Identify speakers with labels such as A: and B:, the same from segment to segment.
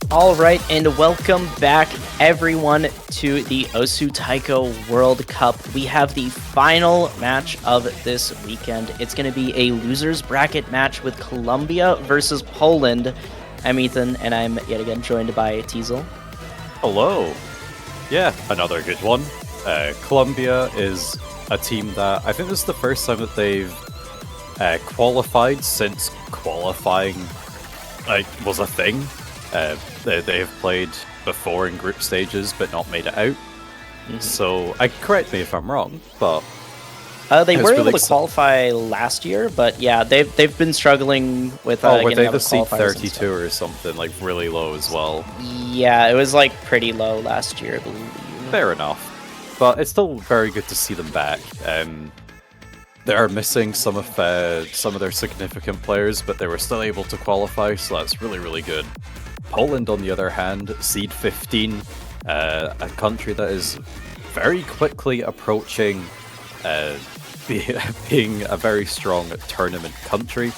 A: All right, and welcome back, everyone, to the Osu Taiko World Cup. We have the final match of this weekend. It's going to be a loser's bracket match with Colombia versus Poland. I'm Ethan, and I'm yet again joined by Teasel.
B: Hello. Yeah, another good one. Colombia is a team that I think this is the first time that they've qualified since qualifying was a thing. They have played before in group stages, but not made it out. Mm-hmm. So, correct me if I'm wrong, but
A: they were able to qualify last year, but yeah, they've been struggling with.
B: Were they the seed 32 or something, like really low as well?
A: Yeah, it was like pretty low last year, I believe.
B: Fair enough, but it's still very good to see them back. They are missing some of their significant players, but they were still able to qualify, so that's really, really good. Poland, on the other hand, seed 15, a country that is very quickly approaching being a very strong tournament country.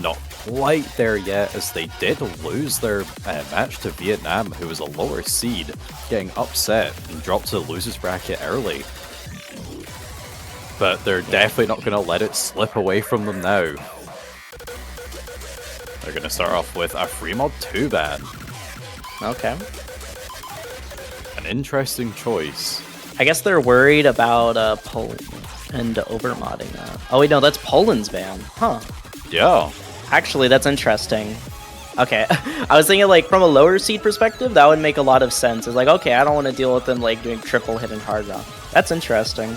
B: Not quite there yet, as they did lose their match to Vietnam, who was a lower seed, getting upset and dropped to the losers bracket early. But they're definitely not going to let it slip away from them now. They're going to start off with a free mod 2 ban.
A: Okay.
B: An interesting choice.
A: I guess they're worried about Poland and overmodding that. Oh wait, no, that's Poland's ban. Huh.
B: Yeah.
A: Actually, that's interesting. Okay, I was thinking like from a lower seed perspective, that would make a lot of sense. It's like, okay, I don't want to deal with them like doing triple hit and hard rock. That's interesting.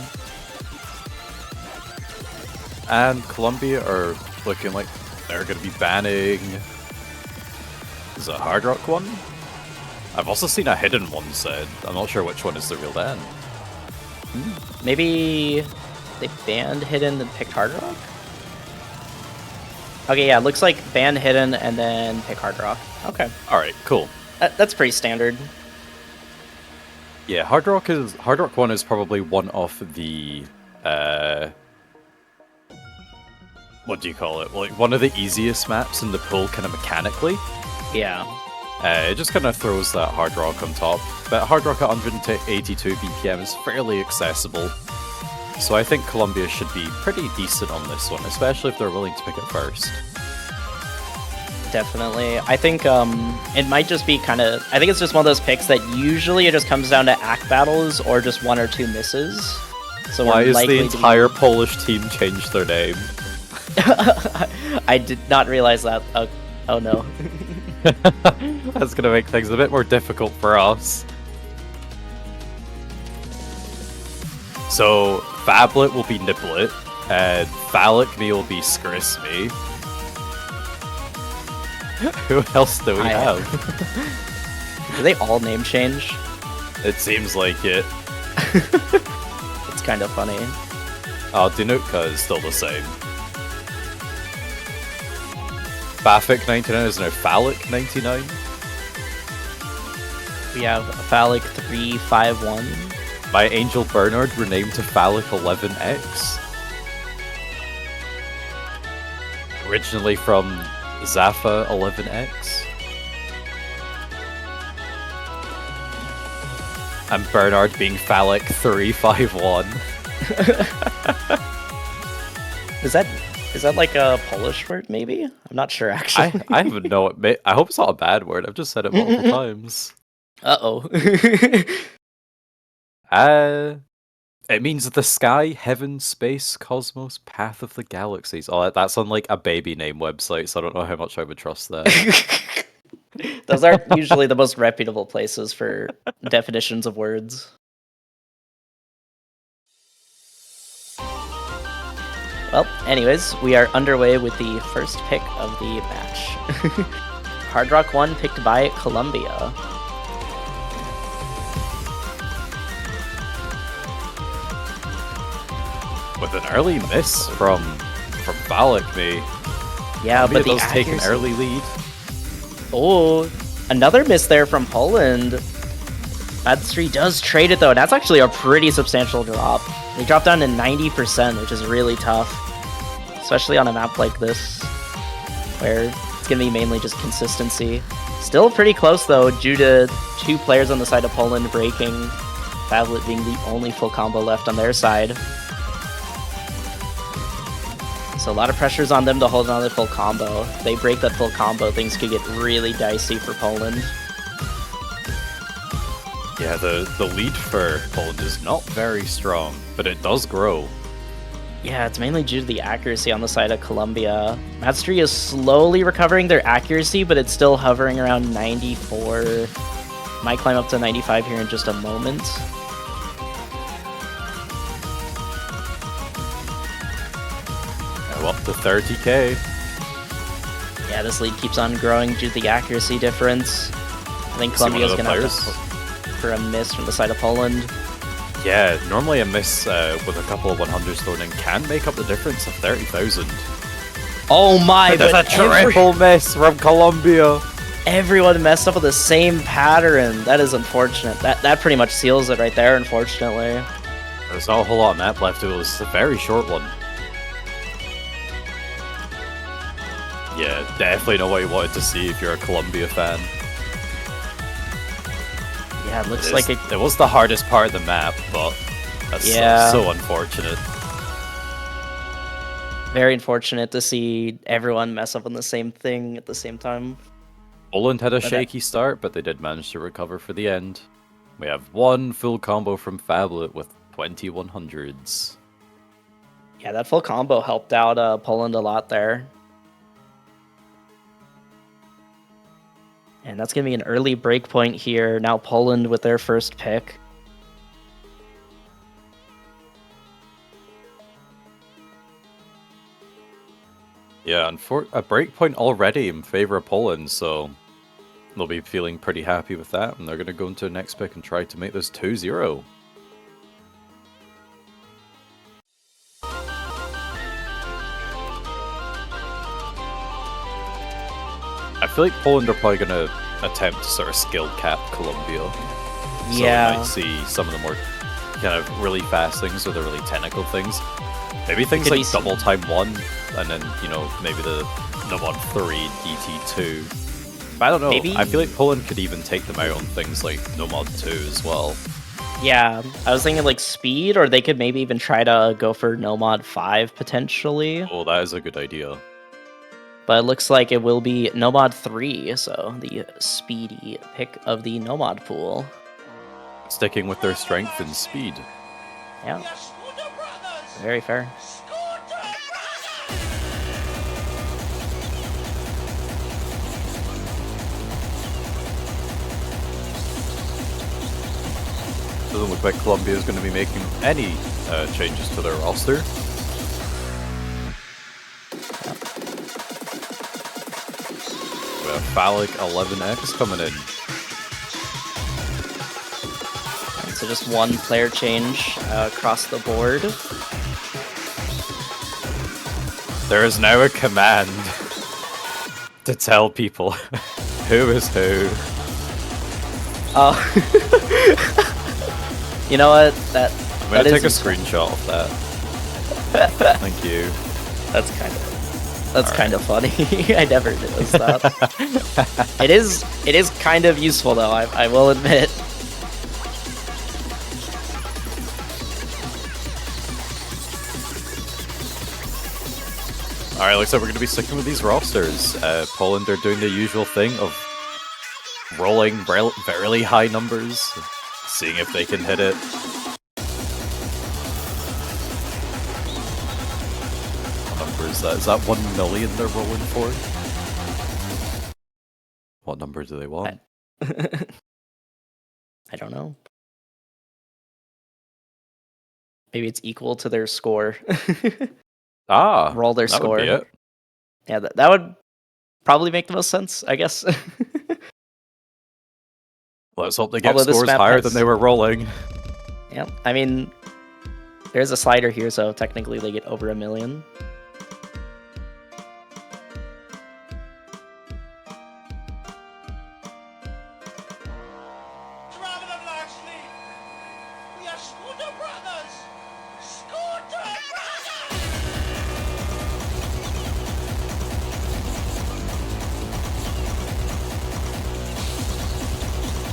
B: And Colombia are looking like they're going to be banning... Is it a hard rock one? I've also seen a hidden one said. I'm not sure which one is the real ban.
A: Maybe they banned hidden and picked hard rock? Okay, yeah, looks like ban hidden and then pick hard rock. Okay.
B: Alright, cool.
A: That's pretty standard.
B: Yeah, hard rock 1 is probably one of the what do you call it? Like one of the easiest maps in the pool, kind of mechanically.
A: Yeah.
B: It just kind of throws that hard rock on top. But hard rock at 182 BPM is fairly accessible. So I think Colombia should be pretty decent on this one, especially if they're willing to pick it first.
A: Definitely. I think it might just be kind of... I think it's just one of those picks that usually it just comes down to act battles or just 1 or 2 misses. So
B: why is the entire Polish team changed their name?
A: I did not realize that. Oh no.
B: That's going to make things a bit more difficult for us. So, Knibblet will be knibblet, and knibblet will be skris-mi. Who else do we have?
A: Do they all name change?
B: It seems like it.
A: It's kind of funny.
B: Oh, Dinutka is still the same. Bafik 99 is now Phallic 99.
A: We have Phallic 351.
B: My Angel Bernard renamed to Phallic 11X. Originally from Zaffa 11X. And Bernard being Phallic 351.
A: Is that like a Polish word, maybe? I'm not sure, actually.
B: I even know it. I hope it's not a bad word. I've just said it multiple times.
A: Uh-oh.
B: It means the sky, heaven, space, cosmos, path of the galaxies. Oh, that's on like a baby name website, so I don't know how much I would trust that.
A: Those aren't usually the most reputable places for definitions of words. Well, anyways, we are underway with the first pick of the match. Hard Rock 1 picked by Colombia.
B: With an early miss from knibblet.
A: Yeah, but the
B: does take an early lead.
A: Oh, another miss there from Poland. Bad3 does trade it though, and that's actually a pretty substantial drop. They dropped down to 90%, which is really tough. Especially on a map like this, where it's going to be mainly just consistency. Still pretty close though, due to 2 players on the side of Poland breaking. Knibblet being the only full combo left on their side. So a lot of pressures on them to hold another full combo. If they break that full combo, things could get really dicey for Poland.
B: Yeah, the lead for Poland is not very strong, but it does grow.
A: Yeah, it's mainly due to the accuracy on the side of Colombia. Mastery is slowly recovering their accuracy, but it's still hovering around 94. Might climb up to 95 here in just a moment.
B: Up to 30k.
A: Yeah, this lead keeps on growing due to the accuracy difference. I think Colombia's going to have to for a miss from the side of Poland.
B: Yeah, normally a miss with a couple of 100s thrown in can make up the difference of 30,000.
A: Oh my,
B: there's a triple miss from Colombia.
A: Everyone messed up with the same pattern. That is unfortunate. That pretty much seals it right there, unfortunately.
B: There's not a whole lot of map left. It was a very short one. Yeah, definitely not what you wanted to see if you're a Colombia fan.
A: Yeah, it looks like
B: it was the hardest part of the map, but that's so unfortunate.
A: Very unfortunate to see everyone mess up on the same thing at the same time.
B: Poland had a shaky start, but they did manage to recover for the end. We have 1 full combo from Knibblet with 2100s.
A: Yeah, that full combo helped out Poland a lot there. And that's going to be an early break point here. Now Poland with their first pick.
B: Yeah, and for a break point already in favor of Poland, so they'll be feeling pretty happy with that, and they're going to go into the next pick and try to make this 2-0. I feel like Poland are probably going to attempt to sort of skill cap Colombia. So
A: yeah.
B: we might see some of the more kind of really fast things or the really technical things. Maybe things like double time 1, and then, you know, maybe the Nomad 3, DT2. But I don't know.
A: Maybe...
B: I feel like Poland could even take them out on things like Nomad 2 as well.
A: Yeah, I was thinking like speed, or they could maybe even try to go for Nomad 5 potentially.
B: Oh, that is a good idea.
A: But it looks like it will be Nomad 3, so the speedy pick of the Nomad pool.
B: Sticking with their strength and speed.
A: Yeah. Very fair.
B: Doesn't look like Colombia is going to be making any changes to their roster. We have Phallic 11X coming in.
A: So just 1 player change across the board.
B: There is now a command to tell people who is who.
A: Oh. You know what?
B: I'm going to take a screenshot of that. Thank you.
A: That's kind of funny. I never noticed that. It is kind of useful though, I will admit.
B: Alright, looks like we're going to be sticking with these rosters. Poland are doing the usual thing of rolling very high numbers, seeing if they can hit it. What number is that? Is that 1 million they're rolling for? What number do they want?
A: I don't know. Maybe it's equal to their score. Roll their score.
B: Would be it.
A: Yeah, that would probably make the most sense, I guess.
B: Let's hope they get scores higher than they were rolling.
A: Yeah, I mean, there's a slider here, so technically they get over 1 million.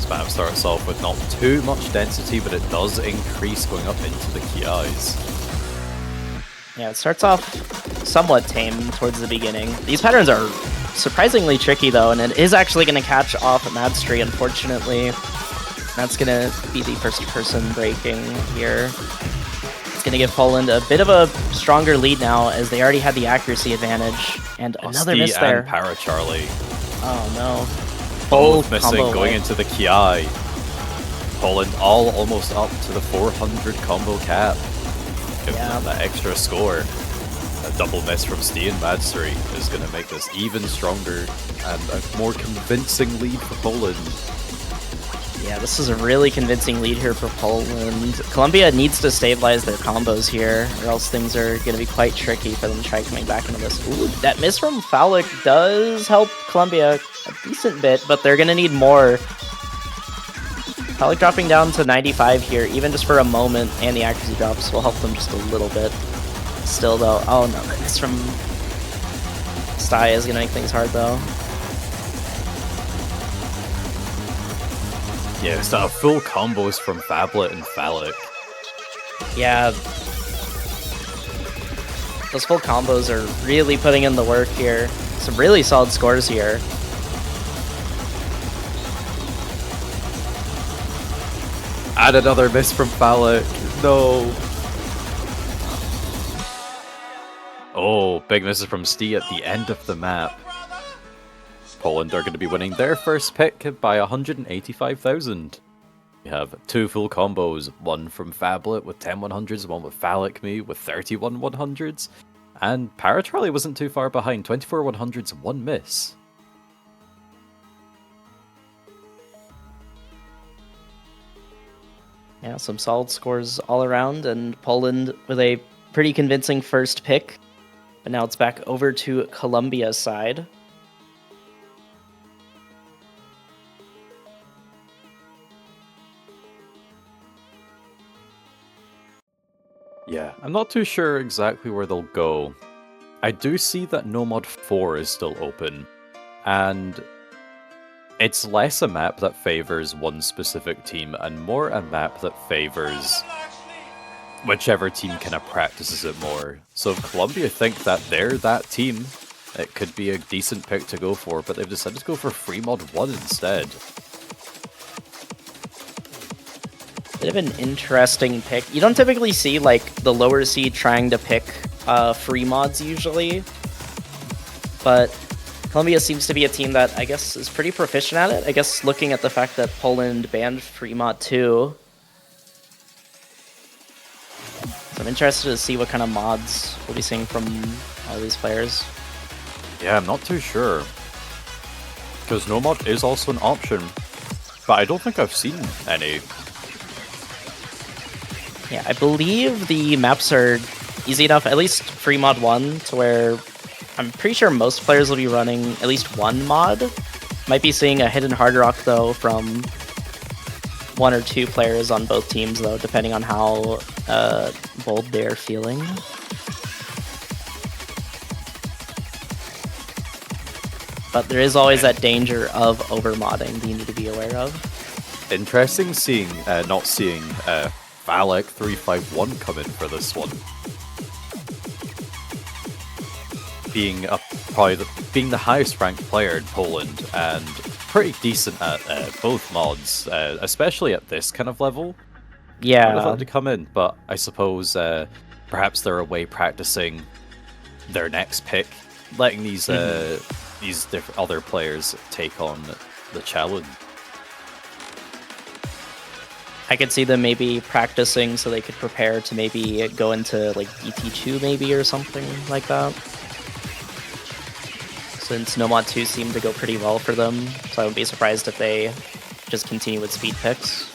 B: This map starts off with not too much density, but it does increase going up into the Kiais.
A: Yeah, it starts off somewhat tame towards the beginning. These patterns are surprisingly tricky though, and it is actually going to catch off Madstree, unfortunately. That's going to be the first person breaking here. It's going to give Poland a bit of a stronger lead now, as they already had the accuracy advantage. And another miss there.
B: And Paracharlie.
A: Oh no.
B: Both missing going into the Kiai. Poland all almost up to the 400 combo cap. Giving them that extra score. A double miss from Stee and Madstree is going to make this even stronger and a more convincing lead for Poland.
A: Yeah, this is a really convincing lead here for Poland. Colombia needs to stabilize their combos here, or else things are going to be quite tricky for them to try coming back into this. Ooh, that miss from Fowlick does help Colombia a decent bit, but they're going to need more. Fowlick dropping down to 95 here, even just for a moment, and the accuracy drops will help them just a little bit. Still, though, oh no, that miss from Sty is going to make things hard, though.
B: Yeah, it's not full combos from Fablet and Fowlick.
A: Yeah. Those full combos are really putting in the work here. Some really solid scores here.
B: And another miss from Fowlick. No. Oh, big misses from Stee at the end of the map. Poland are going to be winning their first pick by 185,000. We have two full combos, one from Fablet with 10 100s, one with skris-mi with 31 100s, and Paracharlie wasn't too far behind, 24 100s, one miss.
A: Yeah, some solid scores all around, and Poland with a pretty convincing first pick. But now it's back over to Colombia's side.
B: Yeah, I'm not too sure exactly where they'll go. I do see that No Mod 4 is still open, and it's less a map that favors one specific team and more a map that favors whichever team kind of practices it more. So if Colombia think that they're that team, it could be a decent pick to go for, but they've decided to go for Free Mod 1 instead.
A: Bit of an interesting pick. You don't typically see like the lower seed trying to pick free mods usually, but Colombia seems to be a team that I guess is pretty proficient at it. I guess looking at the fact that Poland banned free mod 2. So I'm interested to see what kind of mods we'll be seeing from all these players.
B: Yeah, I'm not too sure. Because No Mod is also an option, but I don't think I've seen any.
A: Yeah, I believe the maps are easy enough, at least free mod 1, to where I'm pretty sure most players will be running at least one mod. Might be seeing a hidden hard rock, though, from one or two players on both teams, though, depending on how bold they're feeling. But there is always that danger of overmodding that you need to be aware of.
B: Interesting seeing, not seeing, Fowlick 351 come in for this one. Being being the highest ranked player in Poland and pretty decent at both mods, especially at this kind of level.
A: Yeah.
B: I would have thought to come in, but I suppose perhaps they're away practicing their next pick, letting these different other players take on the challenge.
A: I could see them maybe practicing so they could prepare to maybe go into like DT2 maybe or something like that. Since No Mod 2 seemed to go pretty well for them, so I wouldn't be surprised if they just continue with speed picks.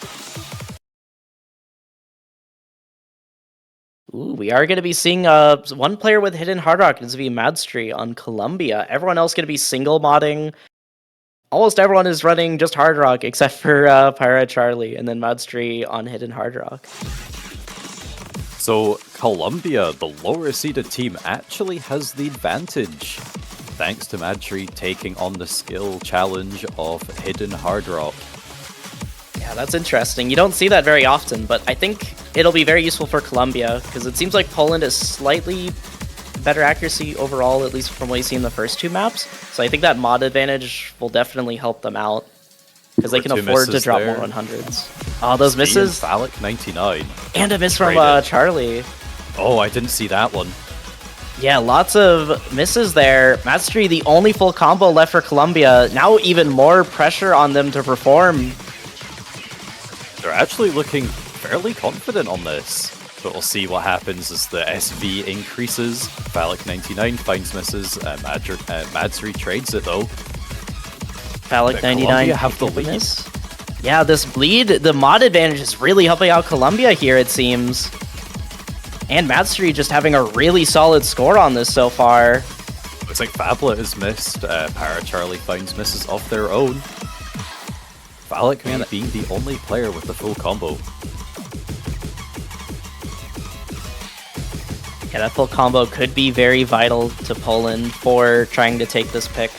A: Ooh, we are going to be seeing one player with hidden hard rock. It's going to be Madstree on Colombia. Everyone else going to be single modding. Almost everyone is running just hard rock except for Paracharlie, and then Madstree on hidden hard rock.
B: So Colombia, the lower seeded team, actually has the advantage, thanks to Madstree taking on the skill challenge of hidden hard rock.
A: Yeah, that's interesting. You don't see that very often, but I think it'll be very useful for Colombia, because it seems like Poland is slightly better accuracy overall, at least from what you see in the first two maps. So I think that mod advantage will definitely help them out, because they can afford to drop more 100s. Oh, those misses?
B: Phallic 99.
A: And a miss from Charlie.
B: Oh, I didn't see that one.
A: Yeah, lots of misses there. Mastery, the only full combo left for Colombia. Now even more pressure on them to perform.
B: They're actually looking fairly confident on this. But we'll see what happens as the SV increases. Phallic 99 finds misses. Madsri trades it though.
A: Phallic 99
B: have the lead.
A: Yeah, this bleed, the mod advantage is really helping out Colombia here, it seems. And Madsri just having a really solid score on this so far.
B: Looks like Phablet is missed. Para Charlie finds misses of their own. Phallic being the only player with the full combo.
A: Yeah, that full combo could be very vital to Poland for trying to take this pick.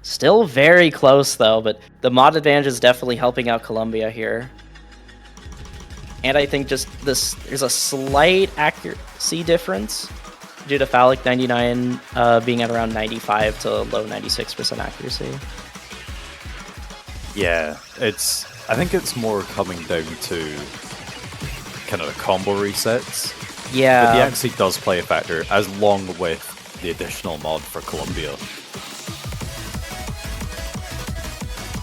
A: Still very close though, but the mod advantage is definitely helping out Colombia here. And I think just this, there's a slight accuracy difference due to Phallic 99 being at around 95 to low 96% accuracy.
B: Yeah, I think it's more coming down to kind of the combo resets.
A: Yeah.
B: But the accuracy does play a factor, as long with the additional mod for Colombia.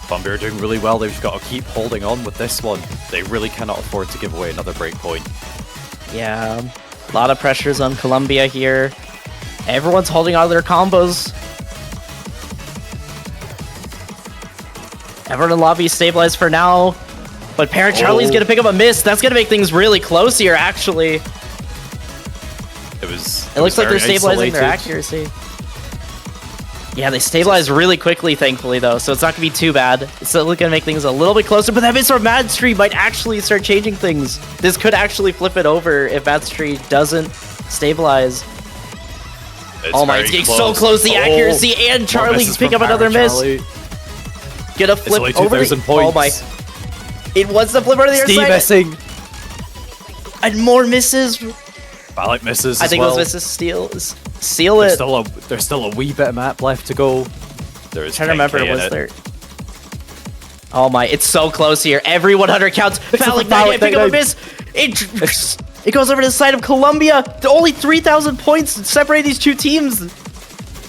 B: Colombia are doing really well. They've got to keep holding on with this one. They really cannot afford to give away another breakpoint.
A: Yeah, a lot of pressures on Colombia here. Everyone's holding on to their combos. Everyone in lobby stabilized for now. But Parent Charlie's going to pick up a miss. That's going to make things really close here, actually.
B: It
A: looks like they're stabilizing their accuracy. Yeah, they stabilized really quickly, thankfully, though, so it's not going to be too bad. It's still going to make things a little bit closer, but that miss from Madsri might actually start changing things. This could actually flip it over if Madsri doesn't stabilize. Oh my, it's getting so close, the accuracy, and Charlie pick up another miss. Get a flip over the...
B: Points.
A: Oh my. It was the flip over the other side.
B: missing.
A: And more misses.
B: Phallic misses
A: I think those misses seal it.
B: There's still a wee bit of map left to go. There's
A: trying to remember, was there... Oh my, it's so close here. Every 100 counts. Phallic 99 pick up a miss. It goes over to the side of Colombia. Only 3,000 points separate these two teams.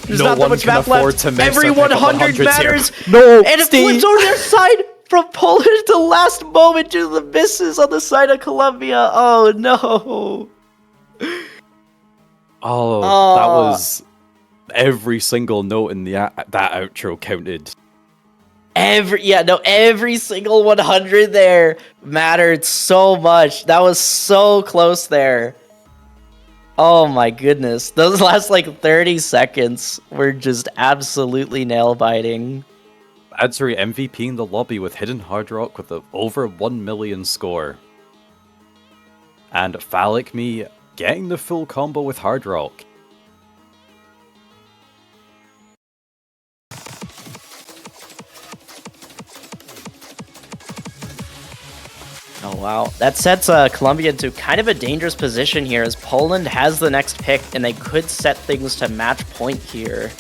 A: There's not that much map left. Every 100 matters.
B: No,
A: and it flips over their side from Poland at the last moment due to the misses on the side of Colombia. Oh no.
B: Oh, that was every single note in that outro counted.
A: Every single 100 there mattered so much. That was so close there. Oh my goodness. Those last like 30 seconds were just absolutely nail-biting.
B: Madsri MVP in the lobby with Hidden Hard Rock with over 1 million score. And Phallic-mi getting the full combo with Hard Rock.
A: Oh wow, that sets Colombia into kind of a dangerous position here as Poland has the next pick and they could set things to match point here.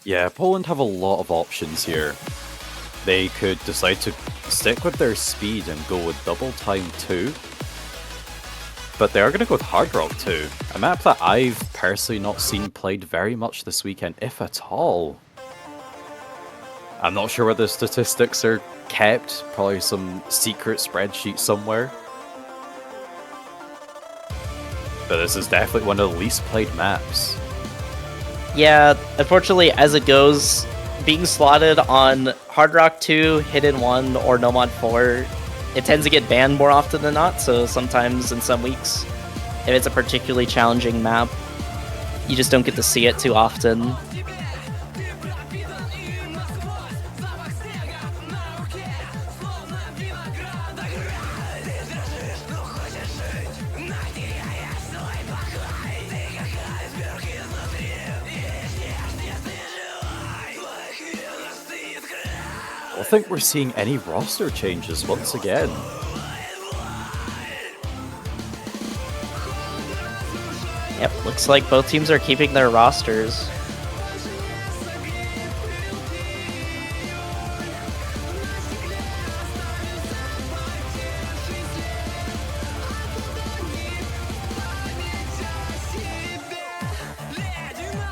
B: Yeah, Poland have a lot of options here. They could decide to stick with their speed and go with double time 2. But they are going to go with Hard Rock 2, a map that I've personally not seen played very much this weekend, if at all. I'm not sure where the statistics are kept, probably some secret spreadsheet somewhere. But this is definitely one of the least played maps.
A: Yeah, unfortunately, as it goes, being slotted on Hard Rock 2, Hidden 1, or No Mod 4, it tends to get banned more often than not, so sometimes in some weeks, if it's a particularly challenging map, you just don't get to see it too often.
B: think we're seeing any roster changes once again.
A: Yep, looks like both teams are keeping their rosters.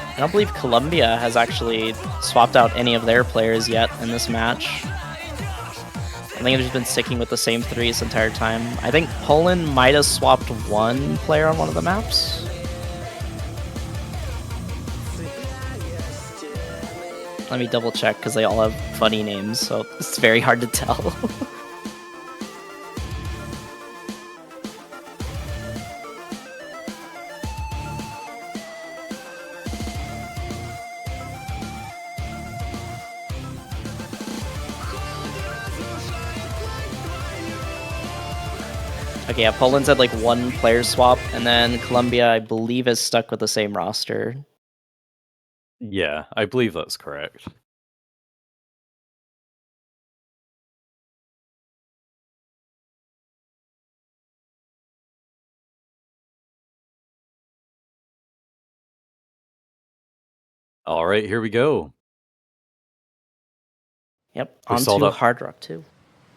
A: I don't believe Colombia has actually swapped out any of their players yet in this match. I think they've just been sticking with the same 3 this entire time. I think Poland might have swapped 1 player on one of the maps. Let me double check because they all have funny names, so it's very hard to tell. Okay, yeah, Poland's had like 1 player swap, and then Colombia, I believe, is stuck with the same roster.
B: Yeah, I believe that's correct. All right, here we go.
A: Yep,
B: We
A: on
B: saw
A: to
B: that-
A: Hard Rock 2.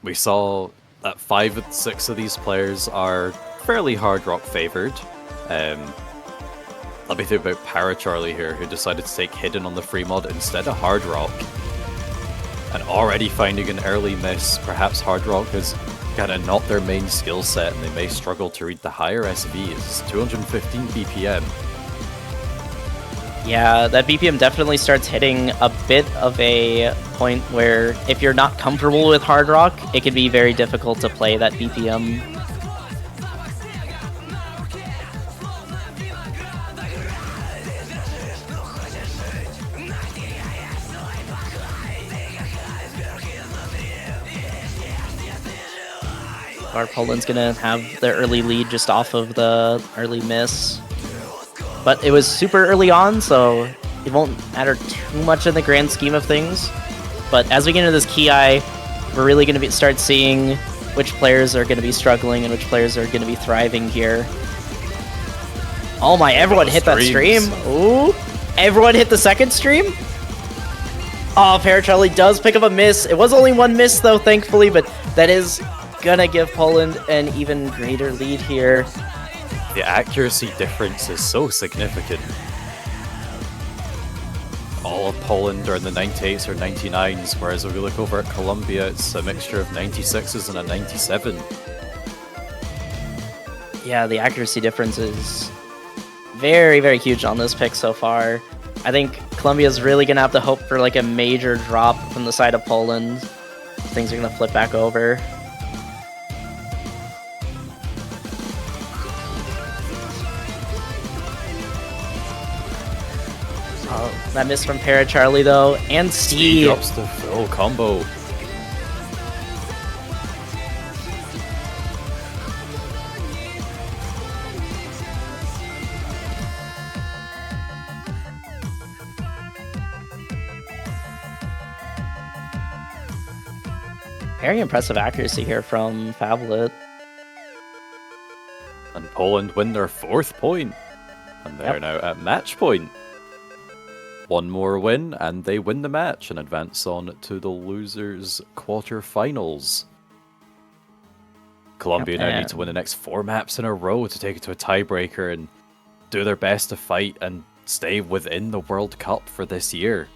B: We saw that 5 of 6 of these players are fairly Hard Rock favored. Let me think about Paracharlie here, who decided to take Hidden on the free mod instead of Hard Rock. And already finding an early miss. Perhaps Hard Rock has kind of not their main skill set and they may struggle to read the higher SVs. 215 BPM.
A: Yeah, that BPM definitely starts hitting a bit of a point where if you're not comfortable with Hard Rock, it can be very difficult to play that BPM. Our Poland's gonna have the early lead just off of the early miss. But it was super early on, so it won't matter too much in the grand scheme of things. But as we get into this Ki, we're really going to start seeing which players are going to be struggling and which players are going to be thriving here. Oh my, everyone hit that stream. Ooh, everyone hit the second stream? Oh, Paracharlie does pick up a miss. It was only 1 miss though, thankfully, but that is gonna give Poland an even greater lead here.
B: The accuracy difference is so significant. All of Poland are in the 98s or 99s, whereas if we look over at Colombia, it's a mixture of 96s and a 97.
A: Yeah, the accuracy difference is very, very huge on this pick so far. I think Colombia's really gonna have to hope for like a major drop from the side of Poland. Things are gonna flip back over. That miss from Paracharlie though, and
B: He drops the full combo.
A: Very impressive accuracy here from Fablet.
B: And Poland win their 4th point. And they're now at match point. 1 more win, and they win the match and advance on to the losers' quarterfinals. Colombia now need to win the next 4 maps in a row to take it to a tiebreaker and do their best to fight and stay within the World Cup for this year.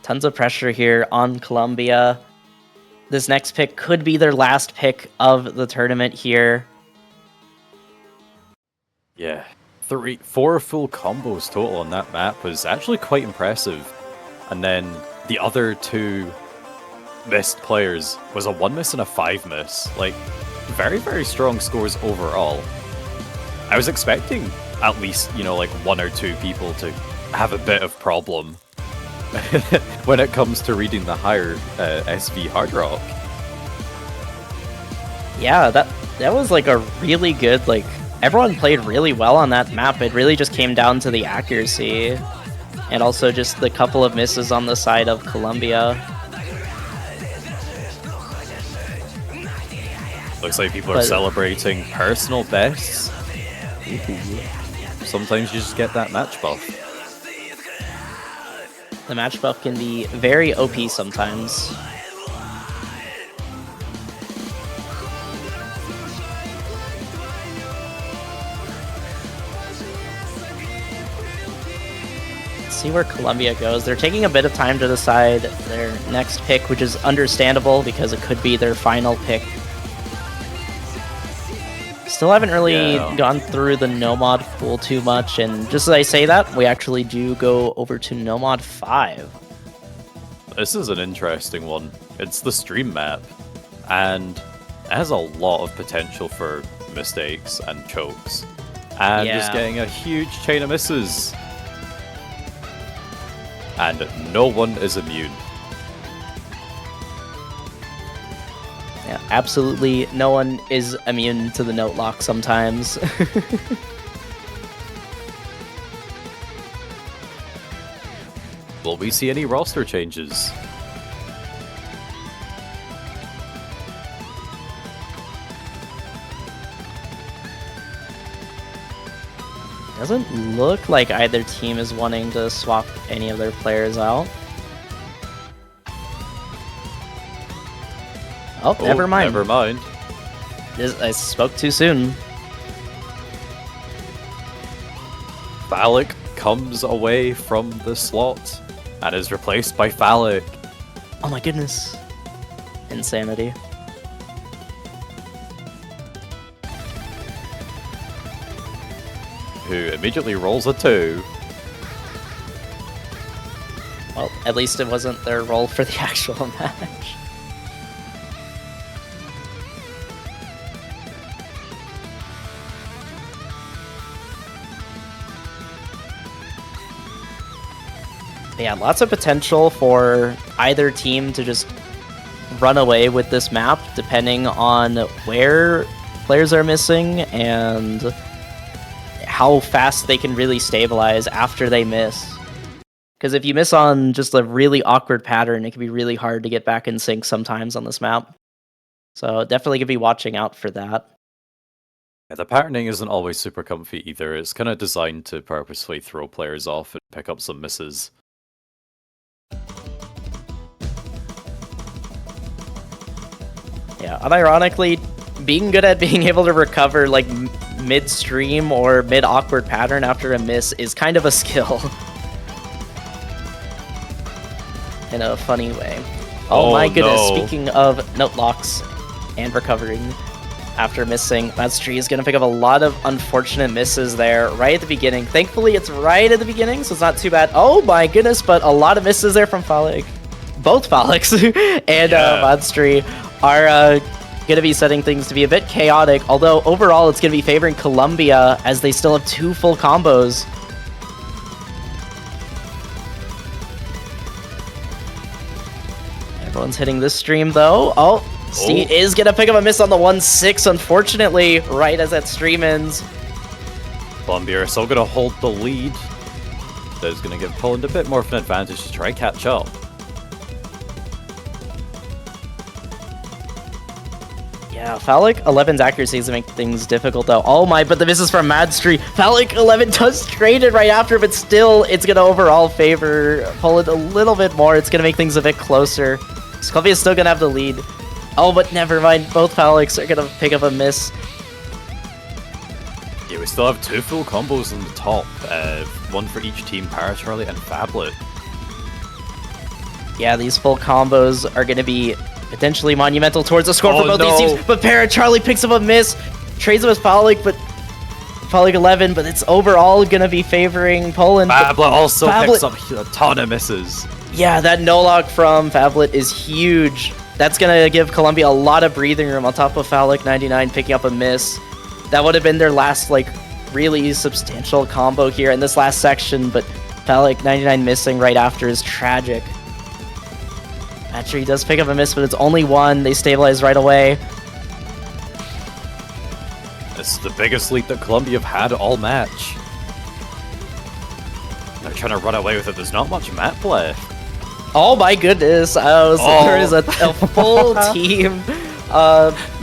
A: Tons of pressure here on Colombia. This next pick could be their last pick of the tournament here.
B: Yeah. 4 full combos total on that map was actually quite impressive. And then the other 2 missed players was a 1 miss and a 5 miss. Like, very, very strong scores overall. I was expecting at least, you know, like 1 or 2 people to have a bit of problem when it comes to reading the higher SV Hard Rock.
A: Yeah, that was like a really good, like, everyone played really well on that map. It really just came down to the accuracy. And also just the couple of misses on the side of Colombia.
B: Looks like people are celebrating personal bests. Sometimes you just get that match buff.
A: The match buff can be very OP sometimes. See where Colombia goes. They're taking a bit of time to decide their next pick, which is understandable because it could be their final pick. Still haven't really gone through the no mod pool too much, and just as I say that, we actually do go over to no mod 5.
B: This is an interesting one. It's the stream map, and it has a lot of potential for mistakes and chokes, and just getting a huge chain of misses. And no one is immune.
A: Yeah, absolutely no one is immune to the note lock sometimes.
B: Will we see any roster changes?
A: Doesn't look like either team is wanting to swap any of their players out. Oh, never mind.
B: Never mind.
A: I spoke too soon.
B: Phallic comes away from the slot and is replaced by Phallic.
A: Oh my goodness. Insanity.
B: Who immediately rolls a 2.
A: Well, at least it wasn't their role for the actual match. But yeah, lots of potential for either team to just run away with this map, depending on where players are missing and how fast they can really stabilize after they miss. Because if you miss on just a really awkward pattern, it can be really hard to get back in sync sometimes on this map. So definitely could be watching out for that.
B: Yeah, the patterning isn't always super comfy either. It's kind of designed to purposefully throw players off and pick up some misses.
A: Yeah, unironically, being good at being able to recover like mid-stream or mid-awkward pattern after a miss is kind of a skill. In a funny way. Oh my goodness,
B: no.
A: Speaking of note locks and recovering after missing, Madstree is going to pick up a lot of unfortunate misses there right at the beginning. Thankfully, it's right at the beginning, so it's not too bad. Oh my goodness, but a lot of misses there from Phallic. Both Phallics and Madstree are going to be setting things to be a bit chaotic, although overall it's going to be favoring Colombia as they still have 2 full combos. Everyone's hitting this stream though. Oh, Steed is going to pick up a miss on the 1-6, unfortunately, right as that stream ends.
B: Colombia are still going to hold the lead. That is going to give Poland a bit more of an advantage to try and catch up.
A: Yeah, Phallic 11's accuracy is going to make things difficult though. Oh my, but the misses from Madstree. Phallic 11 does trade it right after, but still, it's going to overall favor Poland a little bit more. It's going to make things a bit closer. So Colombia's still going to have the lead. Oh, but never mind. Both Phallics are going to pick up a miss.
B: Yeah, we still have 2 full combos on the top. One for each team, Paracharlie and Phablet.
A: Yeah, these full combos are going to be potentially monumental towards the score for both these teams. But Paracharlie picks up a miss. Trades him as Phallic, but Phallic 11, but it's overall going to be favoring Poland.
B: Phablet also picks up a ton of misses.
A: Yeah, that no-lock from Phablet is huge. That's going to give Colombia a lot of breathing room on top of Phallic 99 picking up a miss. That would have been their last, like, really substantial combo here in this last section, but Phallic 99 missing right after is tragic. Actually, he does pick up a miss, but it's only 1. They stabilize right away.
B: This is the biggest lead that Colombia have had all match. They're trying to run away with it. There's not much map left.
A: Oh my goodness, there is a full team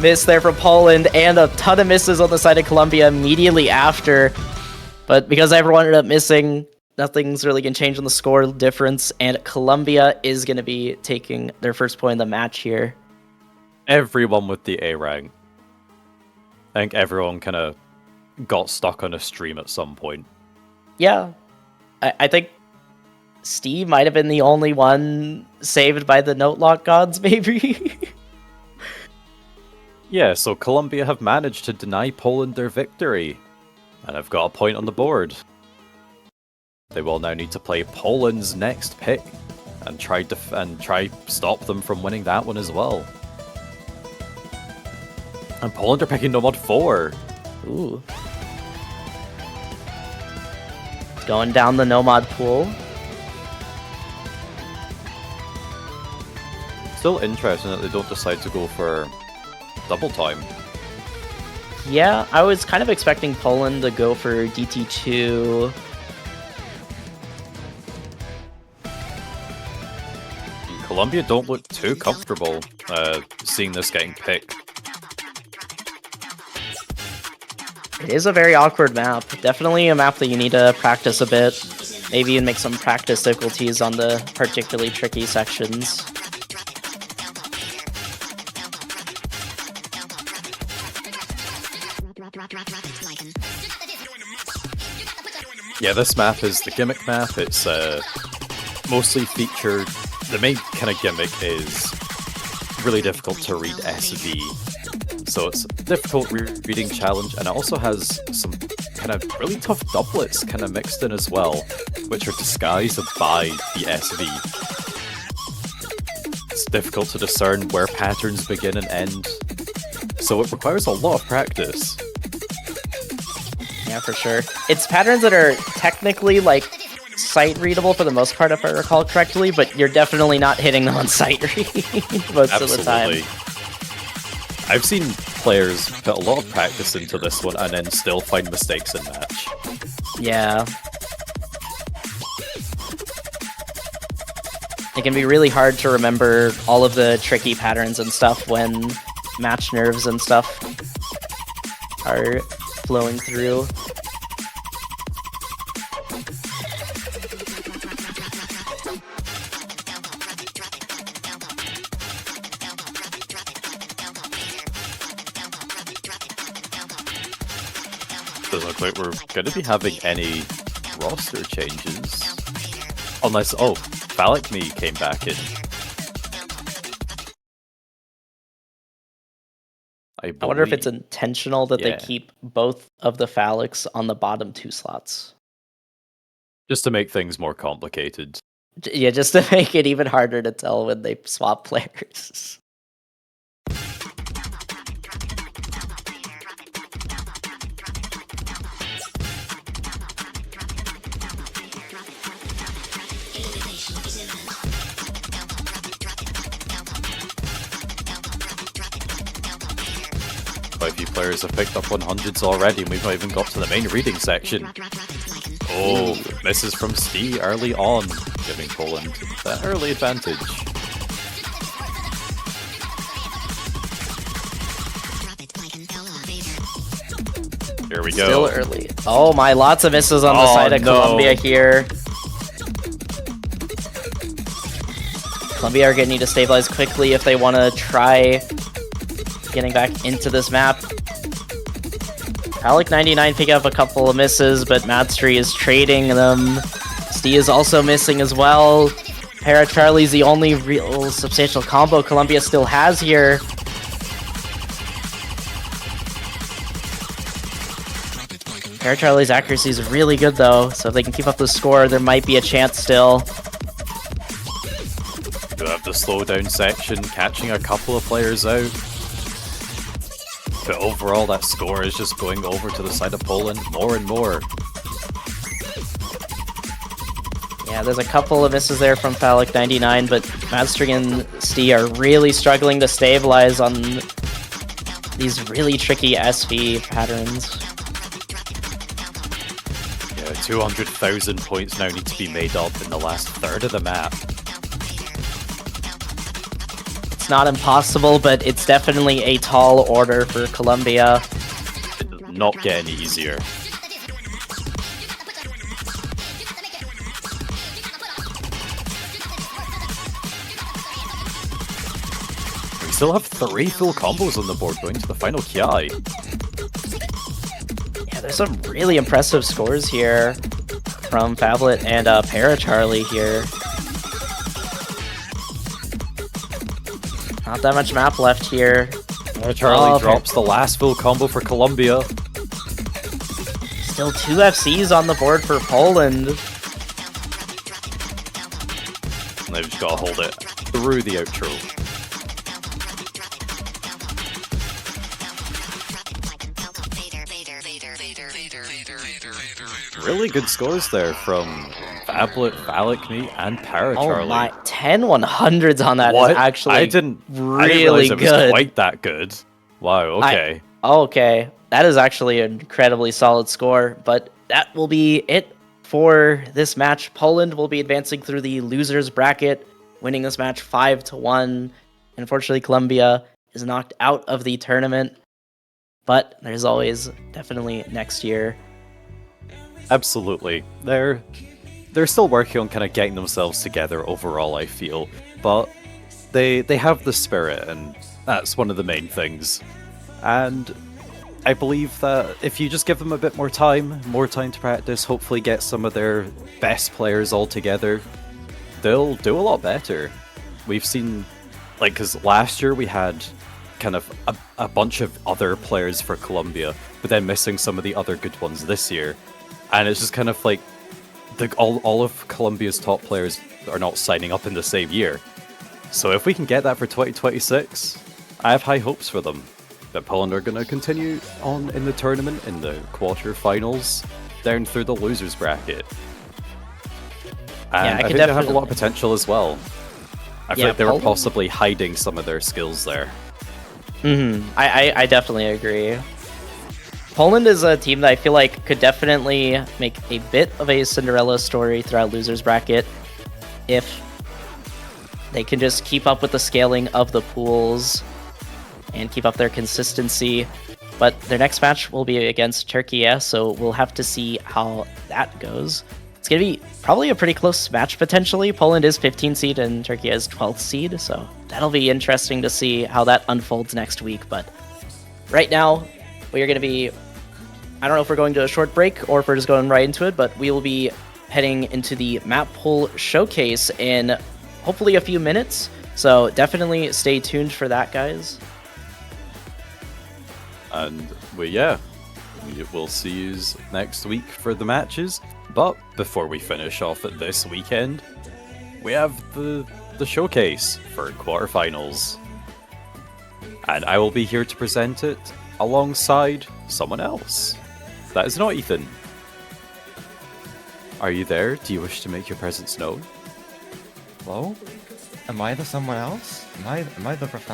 A: miss there from Poland and a ton of misses on the side of Colombia immediately after. But because everyone ended up missing, nothing's really going to change on the score difference, and Colombia is going to be taking their first point in the match here.
B: Everyone with the A rank. I think everyone kind of got stuck on a stream at some point.
A: Yeah, I think Steve might have been the only one saved by the note lock gods, maybe.
B: Yeah, so Colombia have managed to deny Poland their victory, and have got a point on the board. They will now need to play Poland's next pick and try stop them from winning that one as well. And Poland are picking Nomad 4.
A: Ooh. Going down the Nomad pool.
B: Still interesting that they don't decide to go for double time.
A: Yeah, I was kind of expecting Poland to go for DT2.
B: Colombia don't look too comfortable seeing this getting picked.
A: It is a very awkward map. Definitely a map that you need to practice a bit. Maybe even make some practice difficulties on the particularly tricky sections.
B: Yeah, this map is the gimmick map. It's mostly featured. The main kind of gimmick is really difficult to read SV. So it's a difficult reading challenge, and it also has some kind of really tough doublets kind of mixed in as well, which are disguised by the SV. It's difficult to discern where patterns begin and end, so it requires a lot of practice.
A: Yeah, for sure. It's patterns that are technically, like, sight-readable for the most part, if I recall correctly, but you're definitely not hitting them on sight read most of the time.
B: I've seen players put a lot of practice into this one and then still find mistakes in match.
A: Yeah. It can be really hard to remember all of the tricky patterns and stuff when match nerves and stuff are flowing through.
B: Doesn't look like we're going to be having any roster changes. Unless, oh, skris-mi came back in. I
A: wonder if it's intentional that they keep both of the phallics on the bottom two slots.
B: Just to make things more complicated.
A: Yeah, just to make it even harder to tell when they swap players.
B: Quite a few players have picked up 100s already, and we've not even got to the main reading section. Oh, misses from Stee early on, giving Poland that early advantage. Here we go.
A: Still early. Oh my, lots of misses on the side of Colombia here. Colombia are going to need to stabilize quickly if they want to try getting back into this map. RO16 picking up a couple of misses, but Madstry is trading them. Stee is also missing as well. Charlie's the only real substantial combo Colombia still has here. Charlie's accuracy is really good though, so if they can keep up the score, there might be a chance still.
B: Do have the slowdown section, catching a couple of players out. But overall, that score is just going over to the side of Poland more and more.
A: Yeah, there's a couple of misses there from RO16, but Madstry and Stee are really struggling to stabilize on these really tricky SV patterns.
B: Yeah, 200,000 points now need to be made up in the last third of the map.
A: It's not impossible, but it's definitely a tall order for Colombia.
B: It does not get any easier. We still have 3 full combos on the board going to the final Kiai.
A: Yeah, there's some really impressive scores here from Phablet and Paracharlie here. Not that much map left here.
B: Charlie drops the last full combo for Colombia.
A: Still 2 FCs on the board for Poland.
B: And they've just got to hold it through the outro. Really good scores there from Phablet, skris-mi, and Paracharlie.
A: Oh my, 10 100s on that
B: What?
A: is actually
B: I didn't
A: really
B: realize it was
A: good.
B: quite that good. Wow, okay.
A: Okay, that is actually an incredibly solid score, but that will be it for this match. Poland will be advancing through the losers bracket, winning this match 5-1. Unfortunately, Colombia is knocked out of the tournament, but there's always definitely next year.
B: Absolutely. They're still working on kind of getting themselves together overall, I feel. But they have the spirit, and that's one of the main things. And I believe that if you just give them a bit more time to practice, hopefully get some of their best players all together, they'll do a lot better. We've seen, like, because last year we had kind of a bunch of other players for Colombia, but then missing some of the other good ones this year. And it's just kind of like all of Colombia's top players are not signing up in the same year. So if we can get that for 2026, I have high hopes for them. That Poland are going to continue on in the tournament, in the quarterfinals, down through the losers bracket. And I think they have a lot of potential as well. I feel like they were possibly hiding some of their skills there.
A: I definitely agree. Poland is a team that I feel like could definitely make a bit of a Cinderella story throughout losers bracket if they can just keep up with the scaling of the pools and keep up their consistency. But their next match will be against Turkey, so we'll have to see how that goes. It's going to be probably a pretty close match potentially. Poland is 15th seed and Turkey is 12th seed, so that'll be interesting to see how that unfolds next week. But right now, we are going to be... I don't know if we're going to a short break or if we're just going right into it, but we will be heading into the map pool showcase in hopefully a few minutes. So definitely stay tuned for that, guys.
B: And we'll see you next week for the matches. But before we finish off at this weekend, we have the showcase for quarterfinals. And I will be here to present it alongside someone else. That is not Ethan. Are you there? Do you wish to make your presence known?
C: Hello? Am I the someone else? Am I the professor?